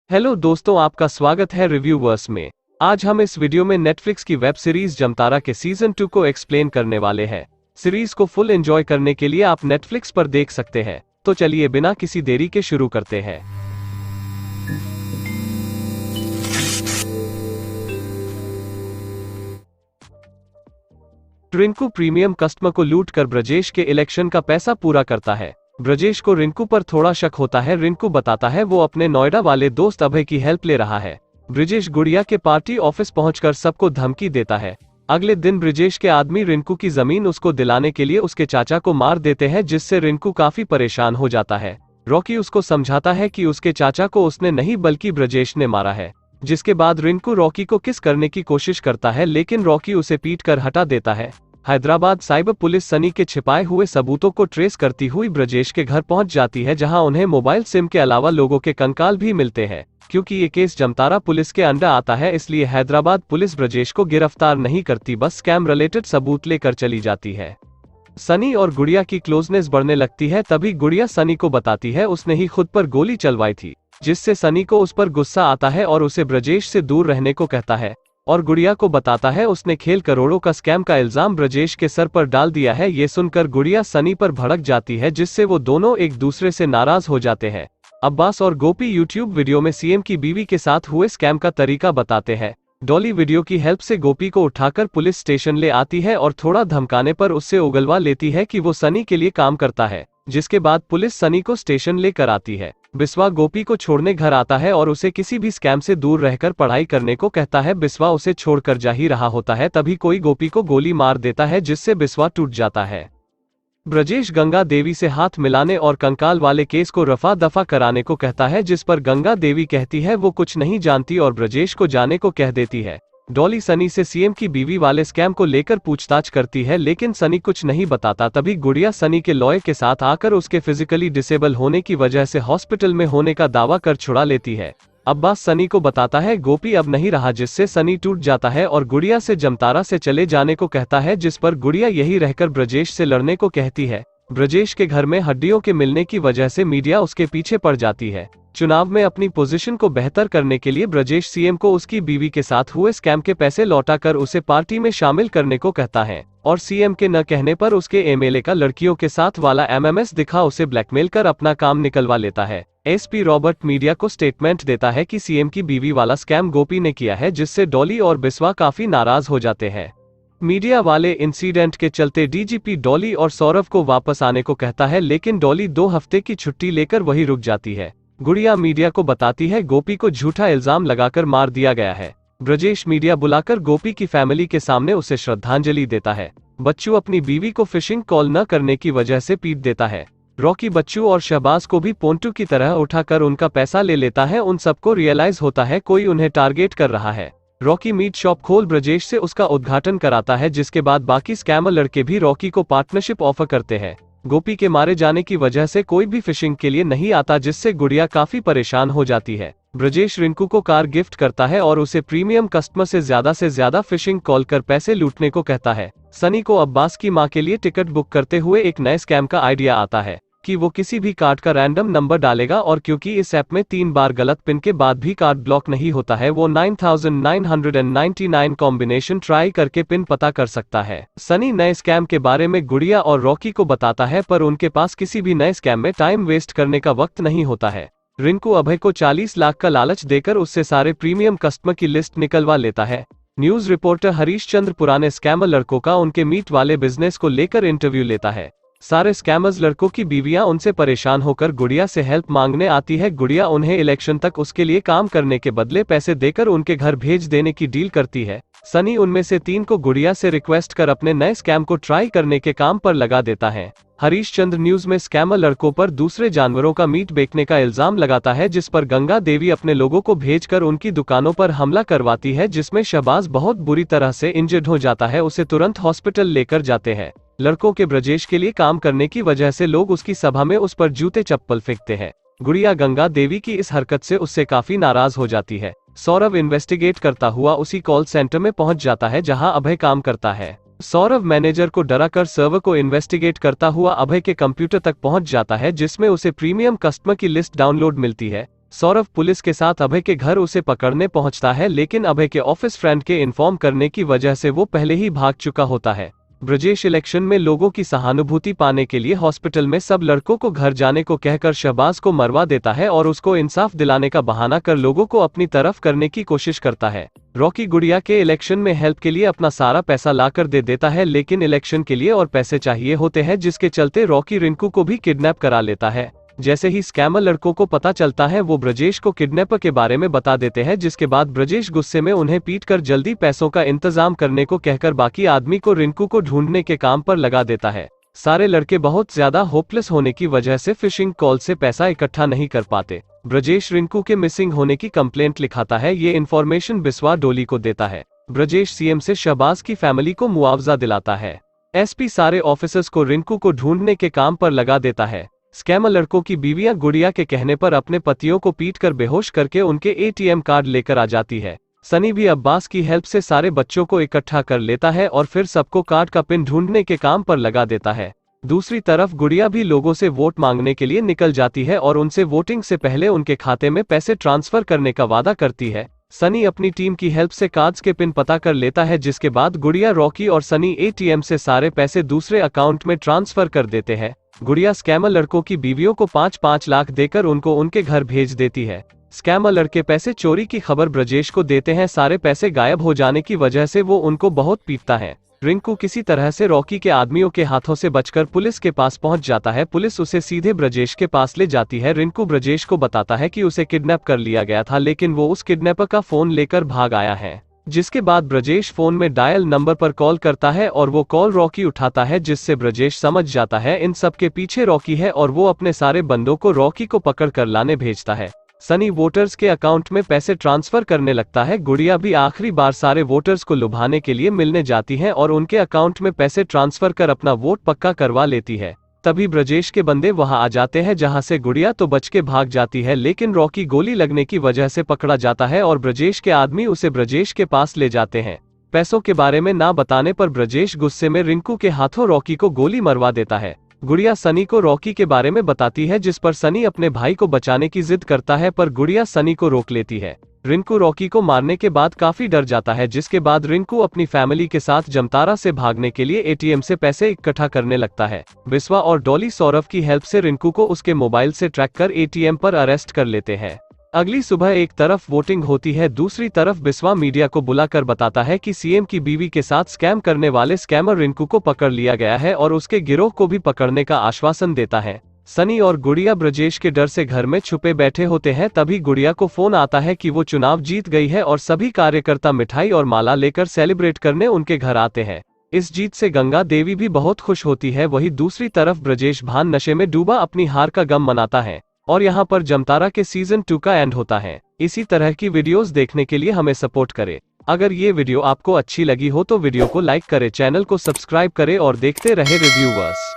Hello दोस्तों, आपका स्वागत है रिव्यूवर्स में। आज हम इस वीडियो में नेटफ्लिक्स की वेब सीरीज जमतारा के सीजन 2 को एक्सप्लेन करने वाले हैं। सीरीज को फुल एंजॉय करने के लिए आप नेटफ्लिक्स पर देख सकते हैं। तो चलिए बिना किसी देरी के शुरू करते हैं। रिंकू प्रीमियम कस्टमर को लूट कर ब्रजेश के इलेक्शन का पैसा पूरा करता है। ब्रजेश को रिंकू पर थोड़ा शक होता है। रिंकू बताता है वो अपने नोएडा वाले दोस्त अभय की हेल्प ले रहा है। ब्रजेश गुड़िया के पार्टी ऑफिस पहुंचकर सबको धमकी देता है। अगले दिन ब्रजेश के आदमी रिंकू की जमीन उसको दिलाने के लिए उसके चाचा को मार देते हैं, जिससे रिंकू काफी परेशान हो जाता है। रॉकी उसको समझाता है कि उसके चाचा को उसने नहीं बल्कि ब्रजेश ने मारा है। जिसके बाद रिंकू रॉकी को किस करने की कोशिश करता है, लेकिन रॉकी उसे पीट कर हटा देता है। हैदराबाद साइबर पुलिस सनी के छिपाए हुए सबूतों को ट्रेस करती हुई ब्रजेश के घर पहुंच जाती है, जहां उन्हें मोबाइल सिम के अलावा लोगों के कंकाल भी मिलते हैं। क्योंकि ये केस जमतारा पुलिस के अंडर आता है, इसलिए हैदराबाद पुलिस ब्रजेश को गिरफ्तार नहीं करती, बस स्कैम रिलेटेड सबूत लेकर चली जाती है। सनी और गुड़िया की क्लोजनेस बढ़ने लगती है। तभी गुड़िया सनी को बताती है उसने ही खुद पर गोली चलवाई थी, जिससे सनी को उस पर गुस्सा आता है और उसे ब्रजेश से दूर रहने को कहता है। और गुड़िया को बताता है उसने खेल करोड़ों का स्कैम का इल्जाम ब्रजेश के सर पर डाल दिया है। ये सुनकर गुड़िया सनी पर भड़क जाती है, जिससे वो दोनों एक दूसरे से नाराज हो जाते हैं। अब्बास और गोपी यूट्यूब वीडियो में सीएम की बीवी के साथ हुए स्कैम का तरीका बताते हैं। डॉली वीडियो की हेल्प से गोपी को उठाकर पुलिस स्टेशन ले आती है और थोड़ा धमकाने पर उससे उगलवा लेती है कि वो सनी के लिए काम करता है। जिसके बाद पुलिस सनी को स्टेशन लेकर आती है। बिस्वा गोपी को छोड़ने घर आता है और उसे किसी भी स्कैम से दूर रहकर पढ़ाई करने को कहता है। बिस्वा उसे छोड़कर जा ही रहा होता है, तभी कोई गोपी को गोली मार देता है, जिससे बिस्वा टूट जाता है। ब्रजेश गंगा देवी से हाथ मिलाने और कंकाल वाले केस को रफा दफा कराने को कहता है, जिस पर गंगा देवी कहती है वो कुछ नहीं जानती और ब्रजेश को जाने को कह देती है। डॉली सनी से सीएम की बीवी वाले स्कैम को लेकर पूछताछ करती है, लेकिन सनी कुछ नहीं बताता। तभी गुड़िया सनी के लॉयर के साथ आकर उसके फिजिकली डिसेबल होने की वजह से हॉस्पिटल में होने का दावा कर छुड़ा लेती है। अब्बास सनी को बताता है गोपी अब नहीं रहा, जिससे सनी टूट जाता है और गुड़िया से जमतारा से चले जाने को कहता है, जिस पर गुड़िया यही रहकर ब्रजेश से लड़ने को कहती है। ब्रजेश के घर में हड्डियों के मिलने की वजह से मीडिया उसके पीछे पड़ जाती है। चुनाव में अपनी पोजीशन को बेहतर करने के लिए ब्रजेश सीएम को उसकी बीवी के साथ हुए स्कैम के पैसे लौटाकर उसे पार्टी में शामिल करने को कहता है और सीएम के न कहने पर उसके एमएलए का लड़कियों के साथ वाला एमएमएस दिखा उसे ब्लैकमेल कर अपना काम निकलवा लेता है। एसपी रॉबर्ट मीडिया को स्टेटमेंट देता है कि सीएम की बीवी वाला स्कैम गोपी ने किया है, जिससे डॉली और बिस्वा काफी नाराज हो जाते हैं। मीडिया वाले इंसिडेंट के चलते डीजीपी डॉली और सौरभ को वापस आने को कहता है, लेकिन डॉली 2 हफ्ते की छुट्टी लेकर वहीं रुक जाती है। गुड़िया मीडिया को बताती है गोपी को झूठा इल्जाम लगाकर मार दिया गया है। ब्रजेश मीडिया बुलाकर गोपी की फैमिली के सामने उसे श्रद्धांजलि देता है। बच्चू अपनी बीवी को फिशिंग कॉल न करने की वजह से पीट देता है। रॉकी बच्चू और शहबाज को भी पोंटू की तरह उठाकर उनका पैसा ले लेता है। उन सबको रियलाइज होता है कोई उन्हें टारगेट कर रहा है। रॉकी मीट शॉप खोल ब्रजेश से उसका उद्घाटन कराता है, जिसके बाद बाकी स्कैमर लड़के भी रॉकी को पार्टनरशिप ऑफर करते हैं। गोपी के मारे जाने की वजह से कोई भी फिशिंग के लिए नहीं आता, जिससे गुड़िया काफी परेशान हो जाती है। ब्रजेश रिंकू को कार गिफ्ट करता है और उसे प्रीमियम कस्टमर से ज्यादा फिशिंग कॉल कर पैसे लूटने को कहता है। सनी को अब्बास की मां के लिए टिकट बुक करते हुए एक नए स्कैम का आइडिया आता है कि वो किसी भी कार्ड का रैंडम नंबर डालेगा और क्योंकि इस ऐप में 3 बार गलत पिन के बाद भी कार्ड ब्लॉक नहीं होता है, वो 9999 कॉम्बिनेशन ट्राई करके पिन पता कर सकता है। सनी नए स्कैम के बारे में गुड़िया और रॉकी को बताता है, पर उनके पास किसी भी नए स्कैम में टाइम वेस्ट करने का वक्त नहीं होता है। रिंकू अभय को 40 लाख का लालच देकर उससे सारे प्रीमियम कस्टमर की लिस्ट निकलवा लेता है। न्यूज रिपोर्टर हरीश चंद्र पुराने स्कैमर लड़कों का उनके मीट वाले बिजनेस को लेकर इंटरव्यू लेता है। सारे स्कैमर्स लड़कों की बीवियां उनसे परेशान होकर गुड़िया से हेल्प मांगने आती है। गुड़िया उन्हें इलेक्शन तक उसके लिए काम करने के बदले पैसे देकर उनके घर भेज देने की डील करती है। सनी उनमें से 3 को गुड़िया से रिक्वेस्ट कर अपने नए स्कैम को ट्राई करने के काम पर लगा देता है। हरीश चंद्र न्यूज में स्कैमर लड़कों पर दूसरे जानवरों का मीट बेचने का इल्जाम लगाता है, जिस पर गंगा देवी अपने लोगों को भेजकर उनकी दुकानों पर हमला करवाती है, जिसमें शहबाज बहुत बुरी तरह से इंजर्ड हो जाता है। उसे तुरंत हॉस्पिटल लेकर जाते हैं। लड़कों के ब्रजेश के लिए काम करने की वजह से लोग उसकी सभा में उस पर जूते चप्पल फेंकते हैं। गुड़िया गंगा देवी की इस हरकत से उससे काफी नाराज हो जाती है। सौरभ इन्वेस्टिगेट करता हुआ उसी कॉल सेंटर में पहुंच जाता है जहां अभय काम करता है। सौरभ मैनेजर को डराकर सर्वर को इन्वेस्टिगेट करता हुआ अभय के कंप्यूटर तक पहुंच जाता है, जिसमें उसे प्रीमियम कस्टमर की लिस्ट डाउनलोड मिलती है। सौरभ पुलिस के साथ अभय के घर उसे पकड़ने पहुंचता है, लेकिन अभय के ऑफिस फ्रेंड के इन्फॉर्म करने की वजह से वो पहले ही भाग चुका होता है। ब्रजेश इलेक्शन में लोगों की सहानुभूति पाने के लिए हॉस्पिटल में सब लड़कों को घर जाने को कहकर शहबाज को मरवा देता है और उसको इंसाफ दिलाने का बहाना कर लोगों को अपनी तरफ करने की कोशिश करता है। रॉकी गुड़िया के इलेक्शन में हेल्प के लिए अपना सारा पैसा लाकर दे देता है, लेकिन इलेक्शन के लिए और पैसे चाहिए होते हैं, जिसके चलते रॉकी रिंकू को भी किडनैप करा लेता है। जैसे ही स्कैमर लड़कों को पता चलता है वो ब्रजेश को किडनैपर के बारे में बता देते हैं, जिसके बाद ब्रजेश गुस्से में उन्हें पीटकर जल्दी पैसों का इंतजाम करने को कहकर बाकी आदमी को रिंकू को ढूंढने के काम पर लगा देता है। सारे लड़के बहुत ज्यादा होपलेस होने की वजह से फिशिंग कॉल से पैसा इकट्ठा नहीं कर पाते। ब्रजेश रिंकू के मिसिंग होने की कंप्लेंट लिखाता है। ये इन्फॉर्मेशन बिस्वा डोली को देता है। ब्रजेश सीएम से शहबाज की फैमिली को मुआवजा दिलाता है। एसपी सारे ऑफिसर्स को रिंकू को ढूंढने के काम पर लगा देता है। स्कैमर लड़कों की बीवियां गुड़िया के कहने पर अपने पतियों को पीटकर बेहोश करके उनके एटीएम कार्ड लेकर आ जाती है। सनी भी अब्बास की हेल्प से सारे बच्चों को इकट्ठा कर लेता है और फिर सबको कार्ड का पिन ढूंढने के काम पर लगा देता है। दूसरी तरफ गुड़िया भी लोगों से वोट मांगने के लिए निकल जाती है और उनसे वोटिंग से पहले उनके खाते में पैसे ट्रांसफर करने का वादा करती है। सनी अपनी टीम की हेल्प से कार्ड्स के पिन पता कर लेता है, जिसके बाद गुड़िया, रॉकी और सनी एटीएम से सारे पैसे दूसरे अकाउंट में ट्रांसफर कर देते हैं। गुड़िया स्कैमर लड़कों की बीवियों को 5-5 लाख देकर उनको उनके घर भेज देती है। स्कैमर लड़के पैसे चोरी की खबर ब्रजेश को देते हैं। सारे पैसे गायब हो जाने की वजह से वो उनको बहुत पीटता है। रिंकू किसी तरह से रॉकी के आदमियों के हाथों से बचकर पुलिस के पास पहुंच जाता है। पुलिस उसे सीधे ब्रजेश के पास ले जाती है। रिंकू ब्रजेश को बताता है कि उसे किडनैप कर लिया गया था, लेकिन वो उस किडनैपर का फोन लेकर भाग आया है। जिसके बाद ब्रजेश फोन में डायल नंबर पर कॉल करता है और वो कॉल रॉकी उठाता है, जिससे ब्रजेश समझ जाता है इन सब के पीछे रॉकी है और वो अपने सारे बंदों को रॉकी को पकड़ कर लाने भेजता है। सनी वोटर्स के अकाउंट में पैसे ट्रांसफर करने लगता है। गुड़िया भी आखिरी बार सारे वोटर्स को लुभाने के लिए मिलने जाती है और उनके अकाउंट में पैसे ट्रांसफर कर अपना वोट पक्का करवा लेती है। तभी ब्रजेश के बंदे वहां आ जाते हैं, जहां से गुड़िया तो बच के भाग जाती है, लेकिन रॉकी गोली लगने की वजह से पकड़ा जाता है और ब्रजेश के आदमी उसे ब्रजेश के पास ले जाते हैं। पैसों के बारे में ना बताने पर ब्रजेश गुस्से में रिंकू के हाथों रॉकी को गोली मरवा देता है। गुड़िया सनी को रॉकी के बारे में बताती है, जिस पर सनी अपने भाई को बचाने की जिद करता है, पर गुड़िया सनी को रोक लेती है। रिंकू रॉकी को मारने के बाद काफी डर जाता है, जिसके बाद रिंकू अपनी फैमिली के साथ जमतारा से भागने के लिए एटीएम से पैसे इकट्ठा करने लगता है। बिस्वा और डॉली सौरभ की हेल्प से रिंकू को उसके मोबाइल से ट्रैक कर एटीएम पर अरेस्ट कर लेते हैं। अगली सुबह एक तरफ वोटिंग होती है, दूसरी तरफ बिस्वा मीडिया को बुलाकर बताता है कि सीएम की बीवी के साथ स्कैम करने वाले स्कैमर रिंकू को पकड़ लिया गया है और उसके गिरोह को भी पकड़ने का आश्वासन देता है। सनी और गुड़िया ब्रजेश के डर से घर में छुपे बैठे होते हैं। तभी गुड़िया को फोन आता है कि वो चुनाव जीत गई है और सभी कार्यकर्ता मिठाई और माला लेकर सेलिब्रेट करने उनके घर आते हैं। इस जीत से गंगा देवी भी बहुत खुश होती है। वहीं दूसरी तरफ ब्रजेश भान नशे में डूबा अपनी हार का गम मनाता है। और यहाँ पर जमतारा के सीजन 2 का एंड होता है। इसी तरह की वीडियोस देखने के लिए हमें सपोर्ट करें। अगर ये वीडियो आपको अच्छी लगी हो तो वीडियो को लाइक करें, चैनल को सब्सक्राइब करें और देखते रहे रिव्यूवर्स।